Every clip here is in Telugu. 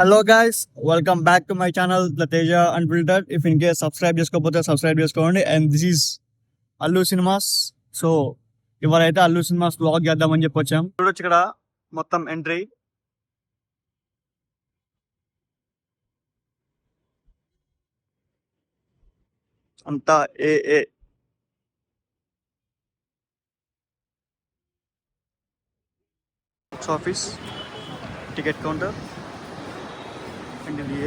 Hello guys, welcome back to my channel the Teja unfiltered. If in case subscribe చేసుకోకపోతే సబ్స్క్రైబ్ చేసుకోండి. And this is Allu cinemas. So ఇవాళైతే అల్లు సినిమాస్ వ్లాగ్ చేద్దామని చెప్పి వచ్చాం. చూడొచ్చు ఇక్కడ మొత్తం ఎంట్రీ. అంతా ఏ box office, ticket counter and ఇది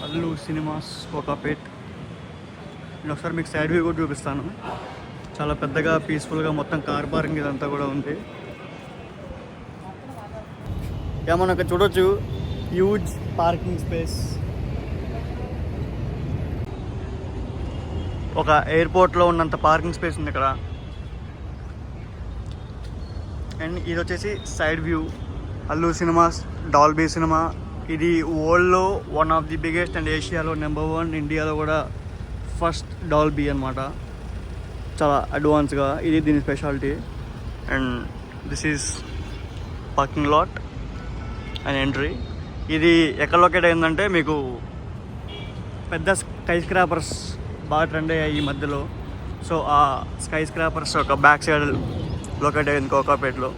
అల్లు సినిమాస్ కోకాపేట్. నేను ఒకసారి మీకు సైడ్ వ్యూ కూడా చూపిస్తాను. చాలా పెద్దగా పీస్ఫుల్గా మొత్తం కార్ పార్కింగ్ ఇదంతా కూడా ఉంది. ఏమన్నా ఇక్కడ చూడొచ్చు, హ్యూజ్ పార్కింగ్ స్పేస్. ఒక ఎయిర్పోర్ట్లో ఉన్నంత పార్కింగ్ స్పేస్ ఉంది ఇక్కడ. అండ్ ఇది వచ్చేసి side view Allu cinemas Dolby cinema. ఇది వరల్డ్లో one of the biggest and ఏషియాలో నెంబర్ 1, ఇండియాలో కూడా ఫస్ట్ డాల్బీ అనమాట. చాలా అడ్వాన్స్గా ఇది దీని speciality. And this is parking lot and entry. ఇది ఎక్కడ లొకేట్ అయిందంటే మీకు పెద్ద స్కై స్క్రాపర్స్ బాగా ట్రెండ్ అయ్యాయి ఈ మధ్యలో. సో ఆ స్కై స్క్రాపర్స్ ఒక బ్యాక్ సైడ్ లొకేట్ అయింది కోకాపేట్లో.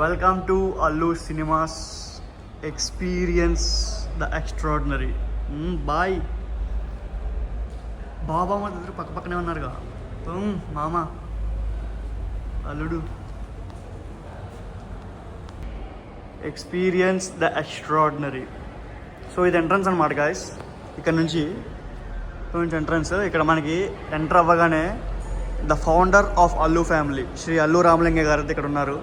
Welcome to Allu cinemas, experience the extraordinary. బాయ్ బాబా మా దగ్గర పక్క పక్కనే ఉన్నారుగా. మామ అల్లుడు. Experience the extraordinary. సో ఇది ఎంట్రన్స్ అనమాట గాయస్. ఇక్కడ నుంచి ఎంట్రన్స్. ఇక్కడ మనకి ఎంటర్ అవ్వగానే the founder of Allu family Shri Allu Ramalinga గారు అయితే ఇక్కడ ఉన్నారు.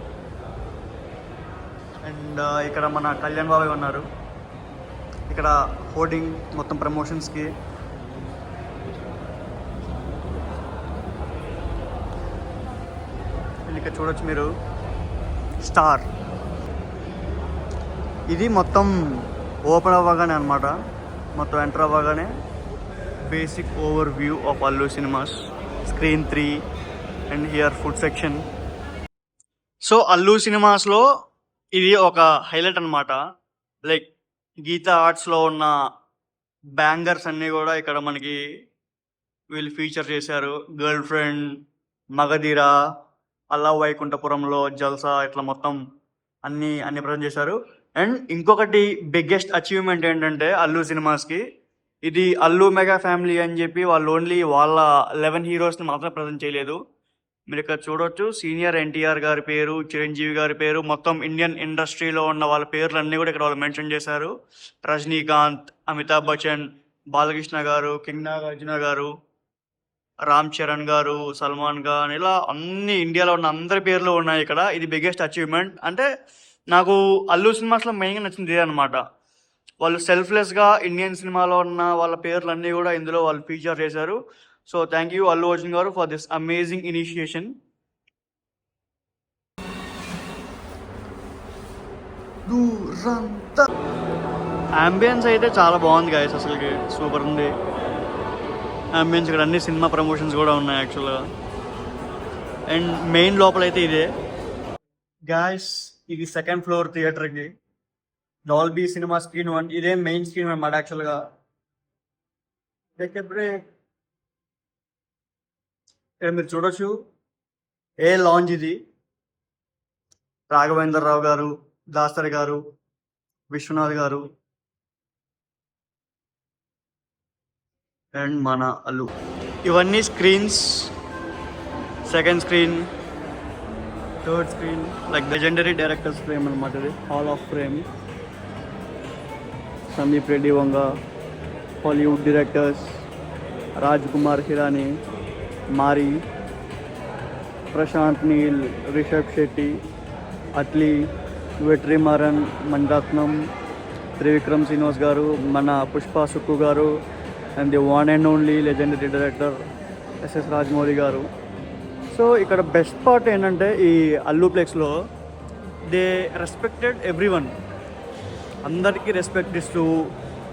అండ్ ఇక్కడ మన కళ్యాణ్ బాబాయ్ ఉన్నారు. ఇక్కడ హోర్డింగ్ మొత్తం ప్రమోషన్స్కి. అండ్ ఇక్కడ చూడొచ్చు మీరు స్టార్. ఇది మొత్తం ఓపెన్ అవ్వగానే అనమాట. మొత్తం ఎంటర్ అవ్వగానే basic over view of Allu cinemas, screen 3 and here food section. So Allu సినిమాస్లో ఇది ఒక హైలైట్ అనమాట. లైక్ గీతా ఆర్ట్స్లో ఉన్న బ్యాంగర్స్ అన్నీ కూడా ఇక్కడ మనకి వీళ్ళు ఫీచర్ చేశారు. గర్ల్ ఫ్రెండ్, మగధీర, అల్లా వైకుంఠపురంలో, జల్సా, ఇట్లా మొత్తం అన్నీ ప్రజెంట్ చేశారు. అండ్ ఇంకొకటి బిగ్గెస్ట్ అచీవ్మెంట్ ఏంటంటే అల్లు సినిమాస్కి, ఇది అల్లు మెగా ఫ్యామిలీ అని చెప్పి వాళ్ళు ఓన్లీ వాళ్ళ 11 హీరోస్ని మాత్రం ప్రజెంట్ చేయలేదు. మీరు ఇక్కడ చూడొచ్చు సీనియర్ ఎన్టీఆర్ గారి పేరు, చిరంజీవి గారి పేరు, మొత్తం ఇండియన్ ఇండస్ట్రీలో ఉన్న వాళ్ళ పేర్లు అన్నీ కూడా ఇక్కడ వాళ్ళు మెన్షన్ చేశారు. రజనీకాంత్, అమితాబ్ బచ్చన్, బాలకృష్ణ గారు, కింగ్ నాగార్జున గారు, రామ్ చరణ్ గారు, సల్మాన్ ఖాన్, ఇలా అన్ని ఇండియాలో ఉన్న అందరి పేర్లు ఉన్నాయి ఇక్కడ. ఇది బిగ్గెస్ట్ అచీవ్మెంట్. అంటే నాకు అల్లు సినిమాస్లో మెయిన్గా నచ్చింది ఇదే అనమాట. వాళ్ళు సెల్ఫ్లెస్గా ఇండియన్ సినిమాలో ఉన్న వాళ్ళ పేర్లు అన్నీ కూడా ఇందులో వాళ్ళు ఫీచర్ చేశారు. So thank you Allu Arjun గారు for this amazing initiation. Ambience అయితే చాలా బాగుంది గాయస్, అసలుకి సూపర్ ఉంది అంబియన్స్. ఇక్కడ అన్ని సినిమా ప్రమోషన్స్ కూడా ఉన్నాయి యాక్చువల్గా. అండ్ మెయిన్ లోపలైతే ఇదే గాయస్. ఇది సెకండ్ ఫ్లోర్ థియేటర్కి, డాల్బీ సినిమా స్క్రీన్ 1. ఇదే మెయిన్ స్క్రీన్ అన్నమాట యాక్చువల్గా. ఇక్కడ మీరు చూడొచ్చు ఏ లాంజ్ ఇది. రాఘవేంద్రరావు గారు, దాసరి గారు, విశ్వనాథ్ గారు అండ్ మన అల్లు. ఇవన్నీ screens. Second screen, third screen, like legendary directors frame అనమాట. ఇది hall of frame. Sandeep Reddy Vanga, Hollywood directors, Raj Kumar Hirani, మారి, ప్రశాంత్ నీల్, రిషబ్ శెట్టి, అట్లీ, వెట్రిమారన్, మణిరత్నం, త్రివిక్రమ్ శ్రీనివాస్ గారు, మన Pushpa Sukku garu, and the one and only legendary director SS Rajamouli garu. So ఇక్కడ బెస్ట్ పార్ట్ ఏంటంటే ఈ అల్లు ప్లెక్స్లో దే రెస్పెక్టెడ్ ఎవ్రీ వన్. అందరికీ రెస్పెక్ట్ ఇస్తూ,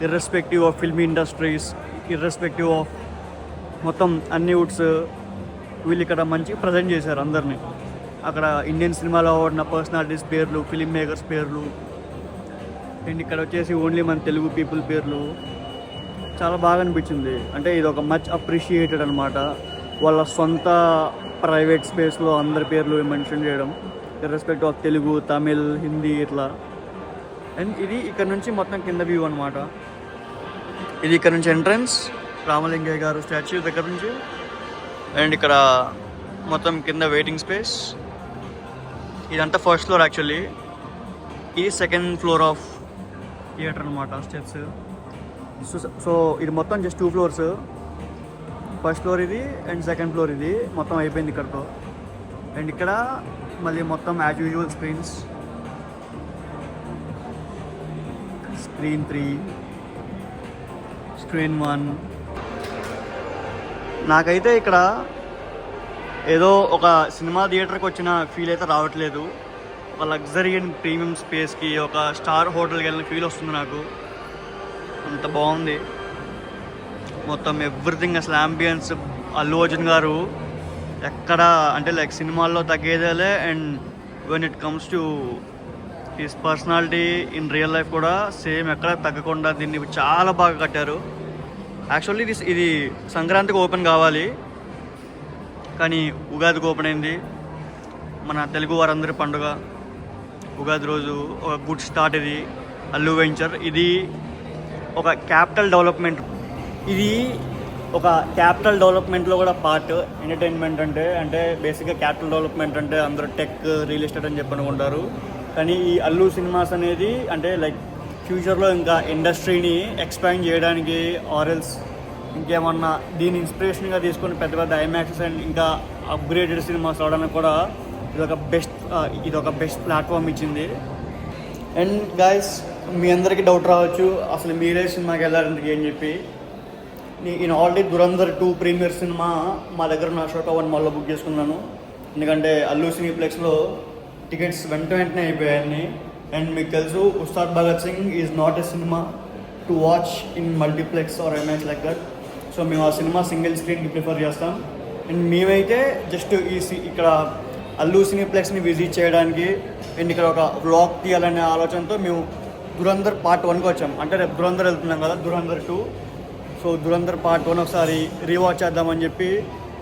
irrespective of film industries, irrespective of మొత్తం అన్ని వుడ్స్ వీళ్ళు ఇక్కడ మంచిగా ప్రజెంట్ చేశారు అందరినీ. అక్కడ ఇండియన్ సినిమాలో ఉన్న పర్సనాలిటీస్ పేర్లు, ఫిలిం మేకర్స్ పేర్లు, అండ్ ఇక్కడ వచ్చేసి ఓన్లీ మన తెలుగు పీపుల్ పేర్లు. చాలా బాగా అనిపించింది. అంటే ఇది ఒక మచ్ అప్రిషియేటెడ్ అనమాట. వాళ్ళ సొంత ప్రైవేట్ స్పేస్లో అందరి పేర్లు మెన్షన్ చేయడం, రెస్పెక్ట్ ఆఫ్ తెలుగు, తమిళ్, హిందీ ఇట్లా. అండ్ ఇది ఇక్కడ నుంచి మొత్తం కింద వ్యూ అనమాట. ఇది ఇక్కడ నుంచి ఎంట్రన్స్, రామలింగయ్య గారు స్టాచ్యూ దగ్గర నుంచి. అండ్ ఇక్కడ మొత్తం కింద వెయిటింగ్ స్పేస్. ఇదంతా ఫస్ట్ ఫ్లోర్ యాక్చువల్లీ. ఇది సెకండ్ ఫ్లోర్ ఆఫ్ థియేటర్ అనమాట, స్టెప్స్. సో ఇది మొత్తం జస్ట్ 2 ఫ్లోర్స్. ఫస్ట్ ఫ్లోర్ ఇది అండ్ సెకండ్ ఫ్లోర్ ఇది. మొత్తం అయిపోయింది ఇక్కడతో. అండ్ ఇక్కడ మళ్ళీ మొత్తం as usual screens. Screen 3, screen 1. నాకైతే ఇక్కడ ఏదో ఒక సినిమా థియేటర్కి వచ్చిన ఫీల్ అయితే రావట్లేదు. ఒక లగ్జరీ అండ్ ప్రీమియం స్పేస్కి, ఒక స్టార్ హోటల్కి వెళ్ళిన ఫీల్ వస్తుంది నాకు. అంత బాగుంది మొత్తం ఎవ్రీథింగ్. అసలు అంబియన్స్ అల్లు అర్జున్ గారు ఎక్కడ అంటే లైక్ సినిమాల్లో తగ్గేదేలే. And when it comes to his personality in real life కూడా సేమ్ ఎక్కడ తగ్గకుండా దీన్ని చాలా బాగా కట్టారు. యాక్చువల్లీ ఇది సంక్రాంతికి ఓపెన్ కావాలి, కానీ ఉగాదికి ఓపెన్ అయింది. మన తెలుగు వారందరి పండుగ ఉగాది రోజు ఒక గుడ్ స్టార్ట్. ఇది అల్లు వెంచర్. ఇది ఒక క్యాపిటల్ డెవలప్మెంట్. ఇది ఒక క్యాపిటల్ డెవలప్మెంట్లో కూడా పార్ట్. ఎంటర్టైన్మెంట్ అంటే బేసిక్గా క్యాపిటల్ డెవలప్మెంట్ అంటే అందరూ టెక్, రియల్ ఎస్టేట్ అని చెప్పి అనుకుంటారు. కానీ ఈ అల్లు సినిమాస్ అనేది అంటే లైక్ ఫ్యూచర్లో ఇంకా ఇండస్ట్రీని ఎక్స్పాండ్ చేయడానికి ఆర్ఎల్స్ ఇంకేమన్నా దీని ఇన్స్పిరేషన్గా తీసుకొని పెద్ద పెద్ద ఐమాక్స్ అండ్ ఇంకా అప్గ్రేడెడ్ సినిమాస్ రావడానికి కూడా ఇదొక బెస్ట్ ప్లాట్ఫామ్ ఇచ్చింది. అండ్ గైస్, మీ అందరికీ డౌట్ రావచ్చు అసలు మీరే సినిమాకి వెళ్ళారంటే ఏం చెప్పి. నేను ఆల్రెడీ దురంధర్ 2 ప్రీమియర్ సినిమా మా దగ్గర ఉన్న అశోక వన్ మాల్లో బుక్ చేసుకున్నాను. ఎందుకంటే అల్లు సినీప్లెక్స్లో టికెట్స్ వెంటనే అయిపోయాయి. అండ్ మీకు తెలుసు Ustad Bhagat Singh is not a cinema to watch in multiplex or IMAX like that. So మేము ఆ సినిమా సింగిల్ స్క్రీన్కి ప్రిఫర్ చేస్తాం. అండ్ మేమైతే జస్ట్ ఇక్కడ అల్లు సినీప్లెక్స్ని విజిట్ చేయడానికి అండ్ ఇక్కడ ఒక వ్లాగ్ తీయాలనే ఆలోచనతో మేము దురంధర్ పార్ట్ 1కి వచ్చాం. అంటే రేపు దురంధర్ వెళ్తున్నాం కదా, దురంధర్ 2. సో దురంధర్ పార్ట్ 1 ఒకసారి రీవాచ్ చేద్దామని చెప్పి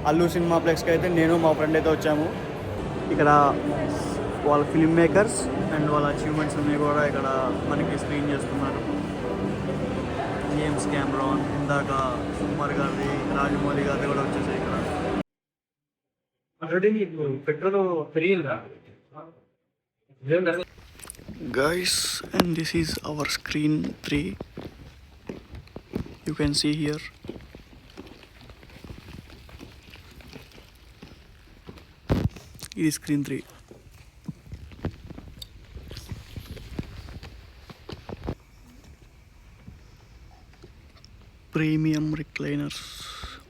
అల్లు సినిమాప్లెక్స్కి అయితే నేను మా ఫ్రెండ్ అయితే వచ్చాము. ఇక్కడ వాళ్ళ ఫిల్మ్ మేకర్స్ అండ్ వాళ్ళ అచీవ్మెంట్స్ అన్నీ కూడా ఇక్కడ మనకి స్క్రీన్ చేస్తున్నారు. జేమ్స్ కెమెరాన్, ఇందాక సుకుమార్ గారిది, రాజమౌళి గారిది కూడా వచ్చేసాయి ఇక్కడ. Guys, and this is our screen 3. You can see here. It is screen 3. Premium recliners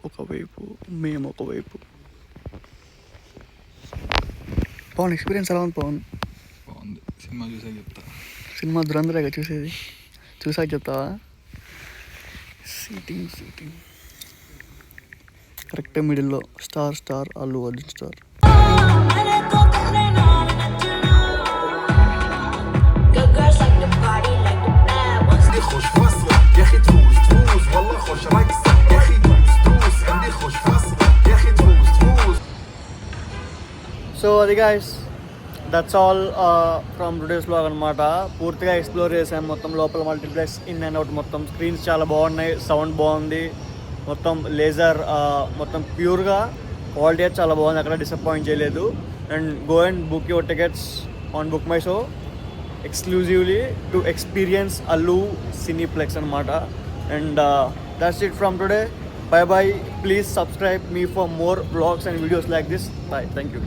ఒకవైపు, మేము ఒకవైపు. పవన్ ఎక్స్పీరియన్స్ ఎలా ఉంది పవన్? బాగుంది. సినిమా చూసాక చెప్తా. సినిమా దురంధరేగా చూసేది, చూసాక చెప్తావా? సీటింగ్ కరెక్ట్ మిడిల్లో star Allu Arjun star. So అది guys, that's all from today's vlog అనమాట. పూర్తిగా ఎక్స్ప్లోర్ చేసాం మొత్తం లోపల మల్టీప్లెక్స్, ఇన్ అండ్ అవుట్. మొత్తం స్క్రీన్స్ చాలా బాగున్నాయి, సౌండ్ బాగుంది, మొత్తం లేజర్, మొత్తం ప్యూర్గా క్వాలిటీ అయితే చాలా బాగుంది, అక్కడ డిసప్పాయింట్ చేయలేదు. And go and book your tickets on BookMyShow exclusively to experience Allu Cineplex అనమాట. And that's it from today. Bye bye. Please subscribe me for more vlogs and videos like this. Bye. Thank you.